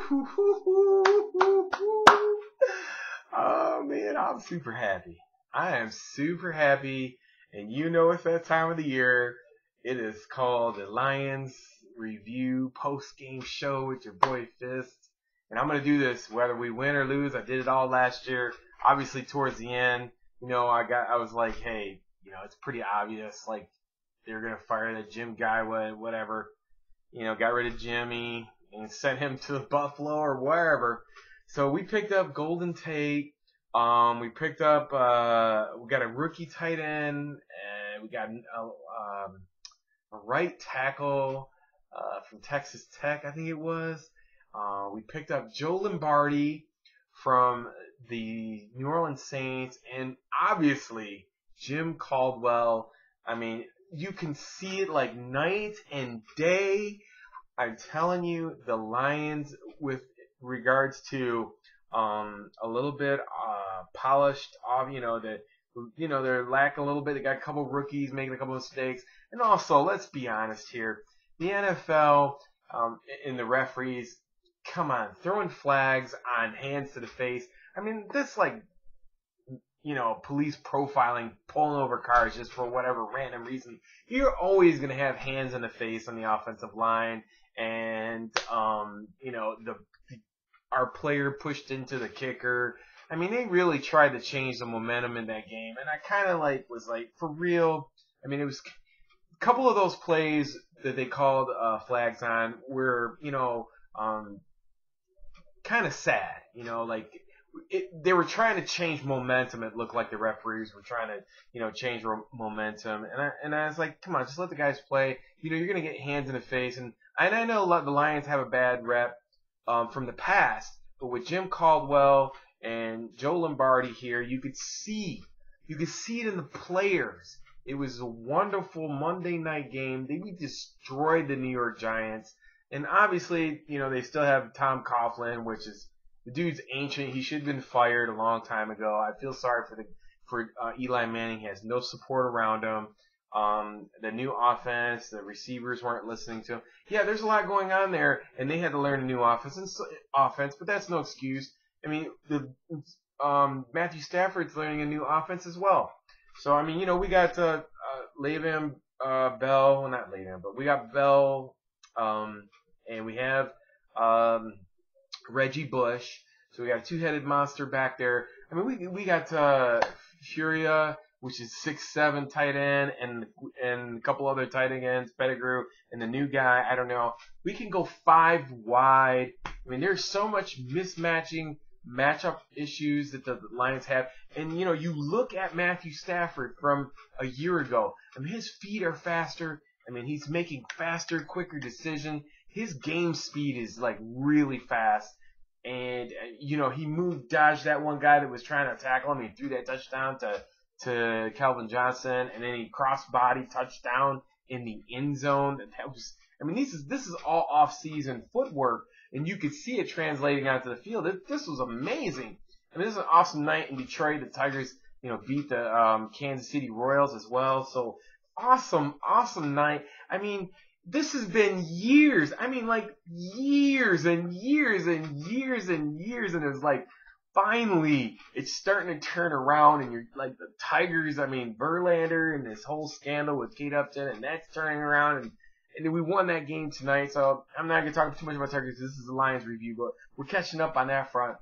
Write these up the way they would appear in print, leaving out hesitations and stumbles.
Oh man, I'm super happy. I am super happy, and you know it's that time of the year. It is called the Lions Review Post Game Show with your boy Fist, and I'm gonna do this whether we win or lose. I did it all last year. Obviously, towards the end, I was like, hey, it's pretty obvious, like they're gonna fire that Jim guy, whatever. Got rid of Jimmy and sent him to Buffalo or wherever. So we picked up Golden Tate. We picked up, we got a rookie tight end, and we got a right tackle from Texas Tech, I think it was. We picked up Joe Lombardi from the New Orleans Saints, and obviously Jim Caldwell. I mean, you can see it like night and day. I'm telling you, the Lions, with regards to a little bit polished off, they're lacking a little bit. They got a couple rookies making a couple of mistakes, and also let's be honest here, the NFL and the referees, come on, throwing flags on hands to the face. I mean, this like, police profiling, pulling over cars just for whatever random reason. You're always going to have hands in the face on the offensive line, and our player pushed into the kicker. I mean, they really tried to change the momentum in that game, and I kind of was like, for real. I mean, it was a couple of those plays that they called flags on were, kind of sad. They were trying to change momentum. It looked like the referees were trying to, change momentum. And I was like, come on, just let the guys play. You're going to get hands in the face. And I know the Lions have a bad rep from the past, but with Jim Caldwell and Joe Lombardi here, you could see it in the players. It was a wonderful Monday night game. They destroyed the New York Giants. And obviously, they still have Tom Coughlin, which is, the dude's ancient. He should have been fired a long time ago. I feel sorry for Eli Manning. He has no support around him. The new offense, the receivers weren't listening to him. Yeah, there's a lot going on there, and they had to learn a new offense, but that's no excuse. I mean, Matthew Stafford's learning a new offense as well. So, I mean, we got Le'Veon Bell, well, not Le'Veon, but we got Bell, and we have Reggie Bush. So we got a two-headed monster back there. I mean, we got Furia, which is 6'7" tight end, and a couple other tight ends, Pettigrew, and the new guy, I don't know. We can go 5 wide. I mean, there's so much mismatching matchup issues that the Lions have. And, you look at Matthew Stafford from a year ago. I mean, his feet are faster. I mean, he's making faster, quicker decisions. His game speed is, really fast. And, he dodged that one guy that was trying to tackle him. He threw that touchdown to Calvin Johnson, and then he cross-body touchdown in the end zone. That was, I mean, this is all off-season footwork, and you could see it translating onto the field. This was amazing. I mean, this is an awesome night in Detroit. The Tigers, beat the Kansas City Royals as well. So awesome night. I mean, this has been years. I mean, years and years and years and years, and it's finally, it's starting to turn around, and you're the Tigers. I mean, Verlander and this whole scandal with Kate Upton, and that's turning around, and we won that game tonight. So I'm not gonna talk too much about Tigers. This is the Lions review, but we're catching up on that front.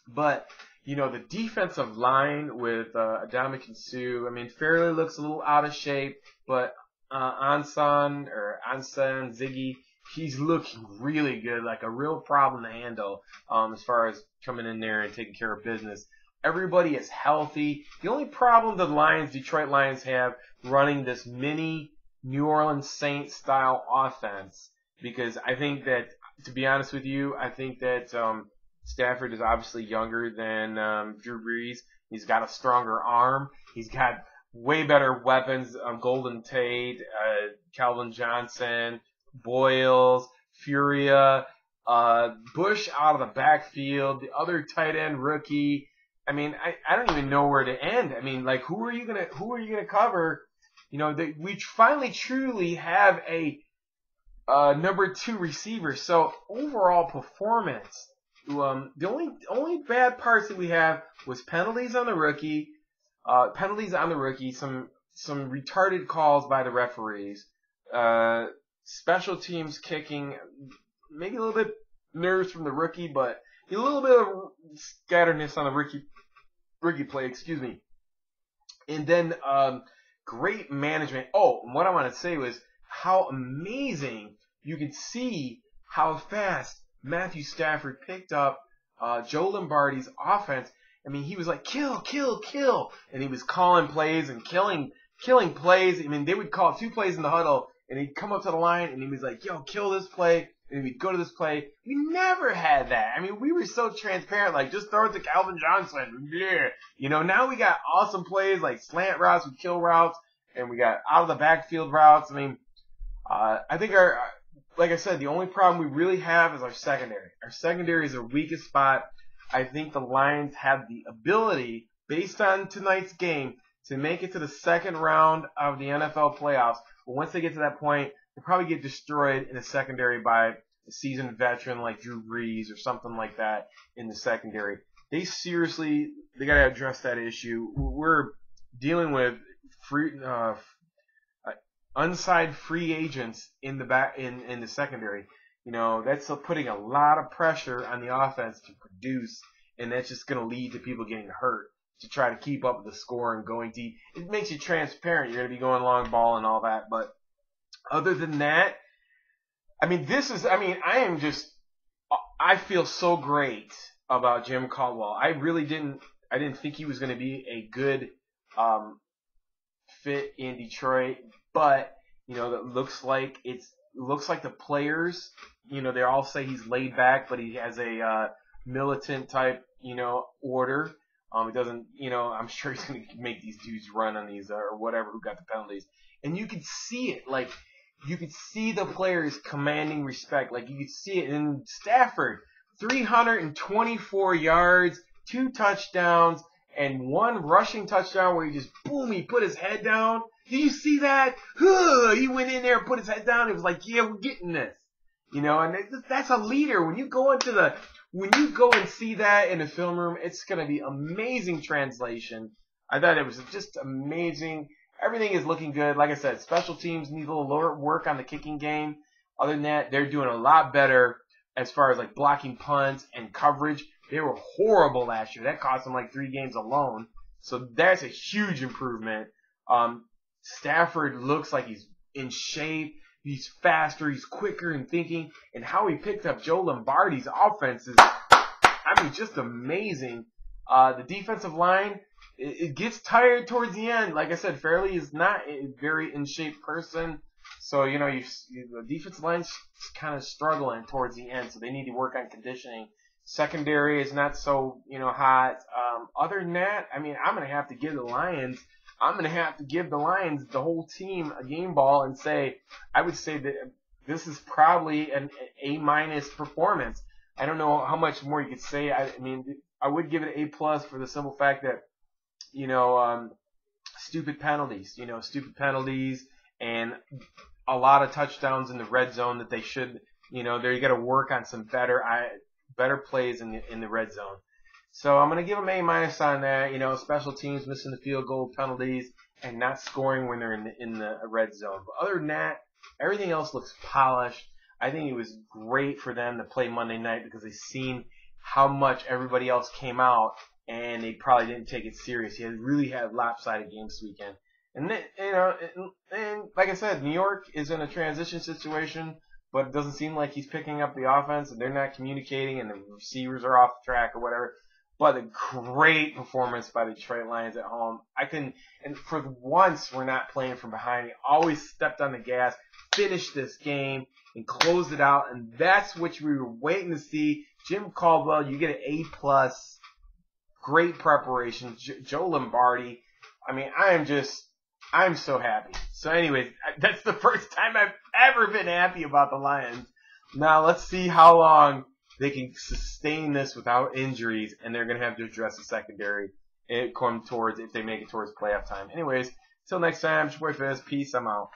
But the defensive line with Ndamukong Suh, I mean, Fairley looks a little out of shape, but Ansan Ziggy, he's looking really good, like a real problem to handle as far as coming in there and taking care of business. Everybody is healthy. The only problem the Detroit Lions have running this mini New Orleans Saints style offense, because I think that, to be honest with you, I think that Stafford is obviously younger than Drew Brees. He's got a stronger arm. He's got way better weapons. Golden Tate, Calvin Johnson, Boyles, Furia, Bush out of the backfield, the other tight end rookie. I mean, I don't even know where to end. I mean, who are you gonna cover? We finally truly have a number 2 receiver. So overall performance, the only bad parts that we have was penalties on the rookie, some retarded calls by the referees, special teams kicking, maybe a little bit nerves from the rookie, but a little bit of scatteredness on the rookie play, excuse me. And then great management. Oh, and what I want to say was how amazing you could see how fast Matthew Stafford picked up Joe Lombardi's offense. I mean, he was like, kill, kill, kill. And he was calling plays and killing plays. I mean, they would call 2 plays in the huddle, and he'd come up to the line, and he was like, yo, kill this play. And we'd go to this play. We never had that. I mean, we were so transparent, like, just throw it to Calvin Johnson. Yeah. You know, now we got awesome plays like slant routes with kill routes, and we got out of the backfield routes. I mean, I think like I said, the only problem we really have is our secondary. Our secondary is our weakest spot. I think the Lions have the ability, based on tonight's game, to make it to the second round of the NFL playoffs. But once they get to that point, they'll probably get destroyed in the secondary by a seasoned veteran like Drew Brees or something like that in the secondary. They got to address that issue. We're dealing with unsigned free agents in the secondary. You know, that's putting a lot of pressure on the offense to produce, and that's just going to lead to people getting hurt to try to keep up with the score and going deep. It makes you transparent. You're going to be going long ball and all that. But other than that, I mean, I feel so great about Jim Caldwell. I didn't think he was going to be a good fit in Detroit, but, you know, it looks like the players, you know, they all say he's laid back, but he has a militant type, you know, order. It doesn't, you know, I'm sure he's going to make these dudes run on these or whatever who got the penalties. And you could see it, like, you could see the players commanding respect. Like, you could see it in Stafford, 324 yards, 2 touchdowns, and 1 rushing touchdown where he just, boom, he put his head down. Did you see that? He went in there and put his head down. It was like, yeah, we're getting this. You know, and that's a leader. When you go and see that in the film room, it's going to be amazing translation. I thought it was just amazing. Everything is looking good. Like I said, special teams need a little lower work on the kicking game. Other than that, they're doing a lot better as far as like blocking punts and coverage. They were horrible last year. That cost them like 3 games alone. So that's a huge improvement. Stafford looks like he's in shape. He's faster. He's quicker in thinking. And how he picked up Joe Lombardi's offense is, I mean, just amazing. The defensive line, it gets tired towards the end. Like I said, Fairley is not a very in shape person. So, you know, the defensive line's kind of struggling towards the end. So they need to work on conditioning. Secondary is not so, you know, hot. Other than that, I mean, I'm going to have to give the Lions the whole team a game ball and say, I would say that this is probably an A- performance. I don't know how much more you could say. I mean, I would give it an A+ for the simple fact that, you know, stupid penalties and a lot of touchdowns in the red zone that they should, you know, you got to work on some better plays in the red zone. So I'm going to give them A- on that. You know, special teams missing the field goal penalties and not scoring when they're in the red zone. But other than that, everything else looks polished. I think it was great for them to play Monday night because they seen how much everybody else came out and they probably didn't take it serious. He really had lopsided games this weekend. And then, you know, and like I said, New York is in a transition situation, but it doesn't seem like he's picking up the offense and they're not communicating and the receivers are off the track or whatever. But a great performance by the Detroit Lions at home. And for once, we're not playing from behind. He always stepped on the gas, finished this game, and closed it out. And that's what we were waiting to see. Jim Caldwell, you get an A+. Great preparation. Joe Lombardi. I mean, I'm so happy. So anyways, that's the first time I've ever been happy about the Lions. Now let's see how long they can sustain this without injuries, and they're going to have to address the secondary if they make it towards playoff time. Anyways, till next time, it's your boy Fizz. Peace. I'm out.